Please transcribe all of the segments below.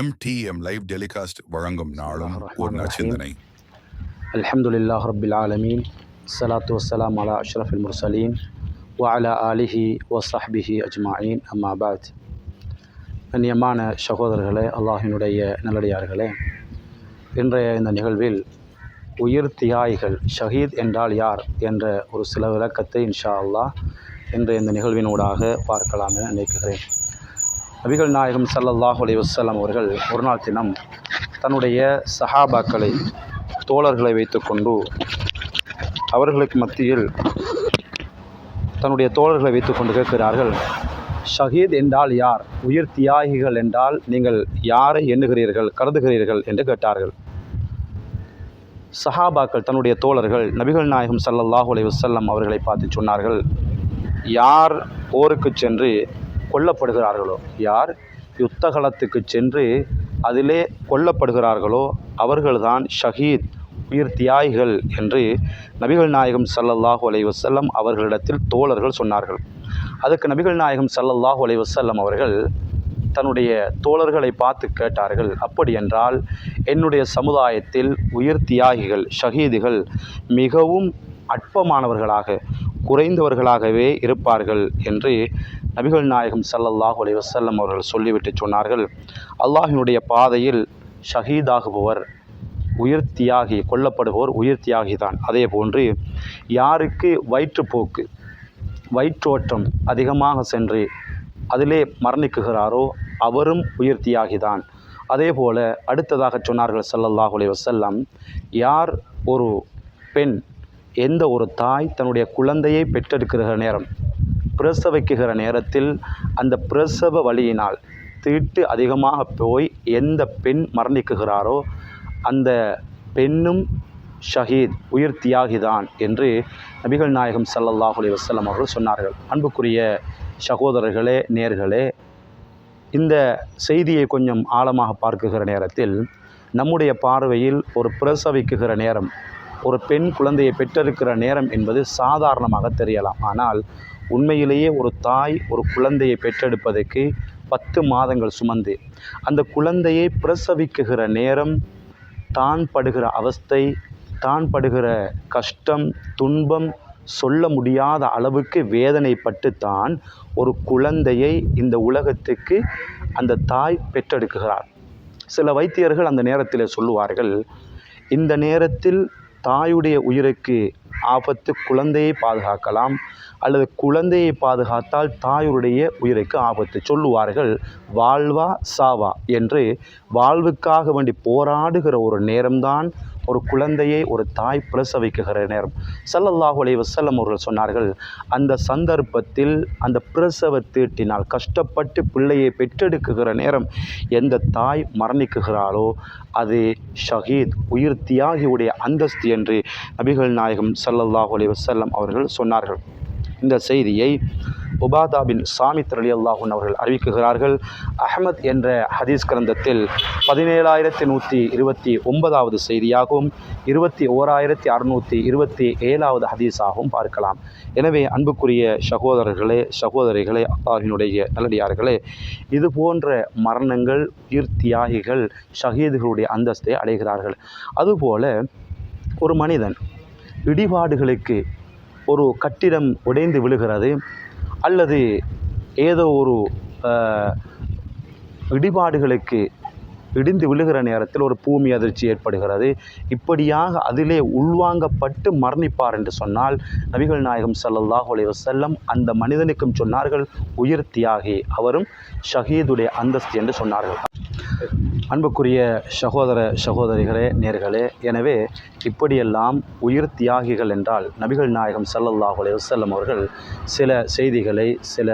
MTM live telecast வழங்கும் நாளும் ஒரு நற்சிந்தனை. அல்ஹம்துலில்லாஹ் ரப்பில் ஆலமீன், ஸலாத்து வஸ்ஸலாம் அலா அஷ்ரஃபில் முர்சலீன் வ அலா ஆலிஹி வ ஸஹ்பிஹி அஜ்மாயின், அம்மா பாத். கண்ணியமான சகோதரர்களே, அல்லாஹினுடைய நல்லடியார்களே, இன்றைய இந்த நிகழ்வில் உயிர் தியாகிகள், ஷஹீத் என்றால் யார் என்ற ஒரு சில விளக்கத்தை இன்ஷா அல்லாஹ் இன்றைய இந்த நிகழ்வினூடாக பார்க்கலாம் என நினைக்கிறேன். நபிகள் நாயகம் ஸல்லல்லாஹு அலைஹி வஸல்லம் அவர்கள் ஒரு நாள் தினம் தன்னுடைய சஹாபாக்களை, தோழர்களை வைத்துக்கொண்டு அவர்களுக்கு மத்தியில் தன்னுடைய தோழர்களை வைத்துக்கொண்டு கேட்கிறார்கள், ஷஹீத் என்றால் யார், உயிர் தியாகிகள் என்றால் நீங்கள் யாரை எண்ணுகிறீர்கள், கருதுகிறீர்கள் என்று கேட்டார்கள். சஹாபாக்கள், தன்னுடைய தோழர்கள் நபிகள் நாயகம் ஸல்லல்லாஹு அலைஹி வஸல்லம் அவர்களை பார்த்து சொன்னார்கள், யார் போருக்கு சென்று கொல்லப்படுகிறார்களோ, யார் யுத்தகலத்துக்கு சென்று அதிலே கொல்லப்படுகிறார்களோ அவர்கள்தான் ஷஹீத், உயிர் தியாகிகள் என்று நபிகள் நாயகம் ஸல்லல்லாஹு அலைஹி வஸல்லம் அவர்களிடத்தில் தோழர்கள் சொன்னார்கள். அதுக்கு நபிகள் நாயகம் ஸல்லல்லாஹு அலைஹி வஸல்லம் அவர்கள் தன்னுடைய தோழர்களை பார்த்து கேட்டார்கள், அப்படி என்றால் என்னுடைய சமுதாயத்தில் உயிர் தியாகிகள், ஷஹீதுகள் மிகவும் அற்பமானவர்களாக, குறைந்தவர்களாகவே இருப்பார்கள் என்று நபிகள் நாயகம் ஸல்லல்லாஹு அலைஹி வஸல்லம் அவர்கள் சொல்லிவிட்டு சொன்னார்கள், அல்லாஹினுடைய பாதையில் ஷஹீதாகுபவர், உயிர் தியாகி, கொல்லப்படுபவர் உயிர் தியாகி தான். அதே போன்று யாருக்கு வயிற்றுப்போக்கு, வயிற்றோட்டம் அதிகமாக சென்று அதிலே மரணிக்குகிறாரோ அவரும் உயிர் தியாகிதான். அதே போல அடுத்ததாக சொன்னார்கள் ஸல்லல்லாஹு அலைஹி வஸல்லம், யார் ஒரு பெண், எந்த ஒரு தாய் தன்னுடைய குழந்தையை பெற்றெடுக்கிற நேரம், பிரசவிக்குகிற நேரத்தில் அந்த பிரசவ வலியினால் தீட்டு அதிகமாக போய் எந்த பெண் மரணிக்குகிறாரோ அந்த பெண்ணும் ஷஹீத், உயிர் தியாகிதான் என்று நபிகள் நாயகம் ஸல்லல்லாஹு அலைஹி வஸல்லம் அவர்கள் சொன்னார்கள். அன்புக்குரிய சகோதரர்களே, நேர்களே, இந்த செய்தியை கொஞ்சம் ஆழமாக பார்க்குகிற நேரத்தில் நம்முடைய பார்வையில் ஒரு பிரசவிக்குகிற நேரம், ஒரு பெண் குழந்தையை பெற்றெடுக்கிற நேரம் என்பது சாதாரணமாக தெரியலாம். ஆனால் உண்மையிலேயே ஒரு தாய் ஒரு குழந்தையை பெற்றெடுப்பதற்கு 10 மாதங்கள் சுமந்து அந்த குழந்தையை பிரசவிக்குகிற நேரம் தான் படுகிற அவஸ்தை, தான் படுகிற கஷ்டம், துன்பம் சொல்ல முடியாத அளவுக்கு வேதனைப்பட்டு தான் ஒரு குழந்தையை இந்த உலகத்துக்கு அந்த தாய் பெற்றெடுக்குகிறார். சில வைத்தியர்கள் அந்த நேரத்தில் சொல்லுவார்கள், இந்த நேரத்தில் தாயுடைய உயிருக்கு ஆபத்து, குழந்தையை பாதுகாக்கலாம், அல்லது குழந்தையை பாதுகாத்தால் தாயுடைய உயிருக்கு ஆபத்து. சொல்லுவார்கள், வாழ்வா சாவா என்று வாழ்வுக்காக வேண்டி போராடுகிற ஒரு நேரம்தான் ஒரு குழந்தையை ஒரு தாய் பிரசவிக்குகிற நேரம். ஸல்லல்லாஹு அலைஹி வஸல்லம் அவர்கள் சொன்னார்கள், அந்த சந்தர்ப்பத்தில் அந்த பிரசவ தீட்டினால் கஷ்டப்பட்டு பிள்ளையை பெற்றெடுக்குகிற நேரம் எந்த தாய் மரணிக்குகிறாளோ அது ஷஹீத், உயிர் தியாகியுடைய அந்தஸ்து என்று நபிகள் நாயகம் ஸல்லல்லாஹு அலைஹி வஸல்லம் அவர்கள் சொன்னார்கள். இந்த செய்தியை உபாதா பின் சாமித் ரலியல்லாஹு அன்ஹு அவர்கள் அறிவிக்குகிறார்கள். அஹ்மத் என்ற ஹதீஸ் கிரந்தத்தில் 17129வது செய்தியாகவும் 21627வது ஹதீஸாகவும் பார்க்கலாம். எனவே அன்புக்குரிய சகோதரர்களே, சகோதரிகளே, அல்லாஹ்வினுடைய நல்லடியார்களே, இது போன்ற மரணங்கள், உயிர் தியாகிகள், ஷஹீதுகளுடைய அந்தஸ்தை அடைகிறார்கள். அதுபோல ஒரு மனிதன் இடிபாடுகளுக்கு, ஒரு கட்டிடம் உடைந்து விழுகிறது, அல்லது ஏதோ ஒரு இடிபாடுகளுக்கு இடிந்து விழுகிற நேரத்தில் ஒரு பூமி அதிர்ச்சி ஏற்படுகிறது, இப்படியாக அதிலே உள்வாங்கப்பட்டு மரணிப்பார் என்று சொன்னால் நபிகள் நாயகம் ஸல்லல்லாஹு அலைஹி வஸல்லம் அந்த மனிதனுக்கும் சொன்னார்கள் உயிர் தியாகி, அவரும் ஷஹீதுடைய அந்தஸ்து என்று சொன்னார்கள். அன்புக்குரிய சகோதர சகோதரிகளே, நேர்களே, எனவே இப்படியெல்லாம் உயிர் தியாகிகள் என்றால் நபிகள் நாயகம் ஸல்லல்லாஹு அலைஹி வஸல்லம் அவர்கள் சில செய்திகளை, சில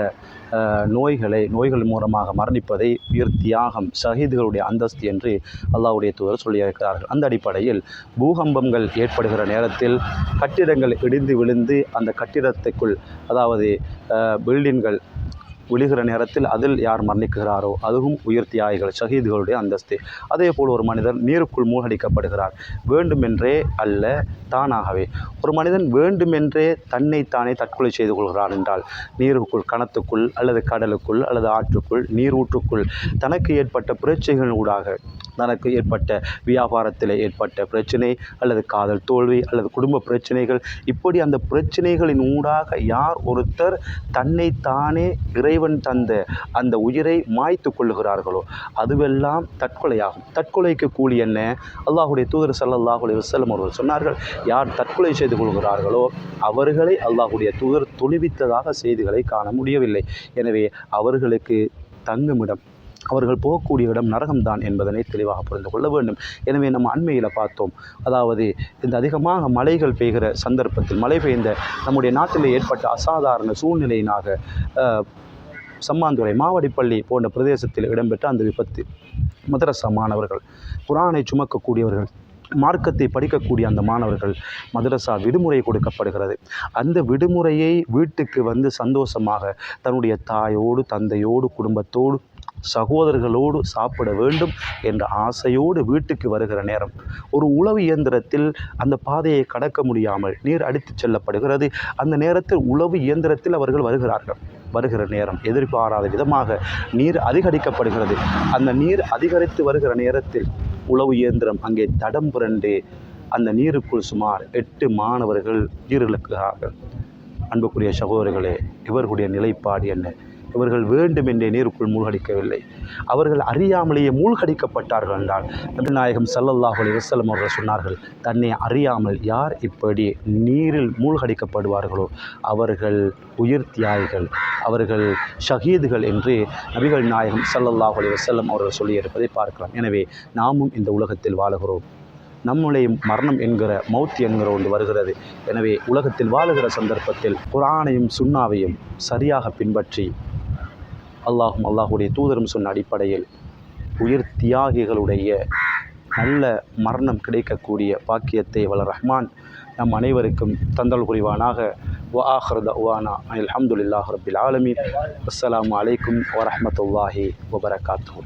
நோய்கள் மூலமாக மரணிப்பதை உயிர் தியாகம், ஷஹீதுகளுடைய அந்தஸ்து என்று அல்லாஹ்வுடைய தூதர் சொல்லியிருக்கிறார்கள். அந்த அடிப்படையில் பூகம்பங்கள் ஏற்படுகிற நேரத்தில் கட்டிடங்கள் இடிந்து விழுந்து அந்த கட்டிடத்துக்குள், அதாவது பில்டிங்கள் விழுகிற நேரத்தில் அதில் யார் மரணிக்கிறாரோ அதுவும் உயிர் தியாகிகள் ஷஹீதுகளுடைய அந்தஸ்து. அதே போல் ஒரு மனிதர் நீருக்குள் மூழ்கடிக்கப்படுகிறார். வேண்டுமென்றே அல்ல, தானாகவே. ஒரு மனிதன் வேண்டுமென்றே தன்னைத்தானே தற்கொலை செய்து கொள்கிறான் என்றால், நீருக்குள், கணத்துக்குள் அல்லது கடலுக்குள் அல்லது ஆற்றுக்குள், நீரூற்றுக்குள் தனக்கு ஏற்பட்ட பிரச்சனைகள் ஊடாக, தனக்கு ஏற்பட்ட வியாபாரத்தில் ஏற்பட்ட பிரச்சனை அல்லது காதல் தோல்வி அல்லது குடும்ப பிரச்சனைகள், இப்படி அந்த பிரச்சனைகளின் ஊடாக யார் ஒருத்தர் தன்னைத்தானே இறைவன் தந்த அந்த உயிரை மாய்த்து கொள்ளுகிறார்களோ அதுவெல்லாம் தற்கொலையாகும். தற்கொலைக்கு கூலி என்ன? அல்லாஹுடைய தூதர் ஸல்லல்லாஹு அலைஹி வஸல்லம் அவர்கள் சொன்னார்கள், யார் தற்கொலை செய்து கொள்கிறார்களோ அவர்களை அல்லாஹுடைய தூதர் தொழுவித்ததாக செய்திகளை காண முடியவில்லை. எனவே அவர்களுக்கு தங்குமிடம், அவர்கள் போகக்கூடிய இடம் நரகம்தான் என்பதனை தெளிவாக புரிந்து கொள்ள வேண்டும். எனவே நம்ம அண்மையில் பார்த்தோம், அதாவது இந்த அதிகமாக மழைகள் பெய்கிற சந்தர்ப்பத்தில், மழை பெய்ந்த நம்முடைய நாட்டில் ஏற்பட்ட அசாதாரண சூழ்நிலையினாக சம்மாந்துறை, மாவடிப்பள்ளி போன்ற பிரதேசத்தில் இடம்பெற்ற அந்த விபத்து, மதரசா மாணவர்கள், குர்ஆனை சுமக்கக்கூடியவர்கள், மார்க்கத்தை படிக்கக்கூடிய அந்த மாணவர்கள், மதரசா விடுமுறை கொடுக்கப்படுகிறது. அந்த விடுமுறையை வீட்டுக்கு வந்து சந்தோஷமாக தன்னுடைய தாயோடு, தந்தையோடு, குடும்பத்தோடு, சகோதரர்களோடு சாப்பிட வேண்டும் என்ற ஆசையோடு வீட்டுக்கு வருகிற நேரம், ஒரு உழவு இயந்திரத்தில் அந்த பாதையை கடக்க முடியாமல் நீர் அடித்துச் செல்லப்படுகிறது. அந்த நேரத்தில் உழவு இயந்திரத்தில் அவர்கள் வருகிற நேரம் எதிர்பாராத விதமாக நீர் அதிகரிக்கப்படுகிறது. அந்த நீர் அதிகரித்து வருகிற நேரத்தில் உழவு இயந்திரம் அங்கே தடம் புரண்டு அந்த நீருக்குள் சுமார் 8 மாணவர்கள் உயிரிழக்கிறார்கள். அன்புக்குரிய சகோதரர்களே, இவர்களுடைய நிலைப்பாடு என்ன? இவர்கள் வேண்டுமென்றே நீருக்குள் மூழ்கடிக்கவில்லை, அவர்கள் அறியாமலேயே மூழ்கடிக்கப்பட்டார்கள் என்றால், நபி நாயகம் ஸல்லல்லாஹு அலைஹி வஸல்லம் அவர்கள் சொன்னார்கள், தன்னை அறியாமல் யார் இப்படி நீரில் மூழ்கடிக்கப்படுவார்களோ அவர்கள் உயிர் தியாகிகள், அவர்கள் ஷஹீதுகள் என்று நபிகள் நாயகம் ஸல்லல்லாஹு அலைஹி வஸல்லம் அவர்கள் சொல்லியிருப்பதை பார்க்கலாம். எனவே நாமும் இந்த உலகத்தில் வாழுகிறோம். நம்முடைய மரணம் என்கிற மௌத் என்கிற ஒன்று வருகிறது. எனவே உலகத்தில் வாழுகிற சந்தர்ப்பத்தில் குர்ஆனையும் சுன்னாவையும் சரியாக பின்பற்றி, அல்லாஹுடைய தூதரும் சொன்ன அடிப்படையில் உயிர் தியாகிகளுடைய நல்ல மரணம் கிடைக்கக்கூடிய பாக்கியத்தை வல்ல ரஹ்மான் நம் அனைவருக்கும் தந்தல் புரிவானாக. வ ஆஹிரு தஅவானா அல்ஹம்துலில்லாஹி ரப்பில் ஆலமீன். அஸ்ஸலாமு அலைக்கும் வரஹ்மத்துல்லாஹி வபரகாத்துஹு.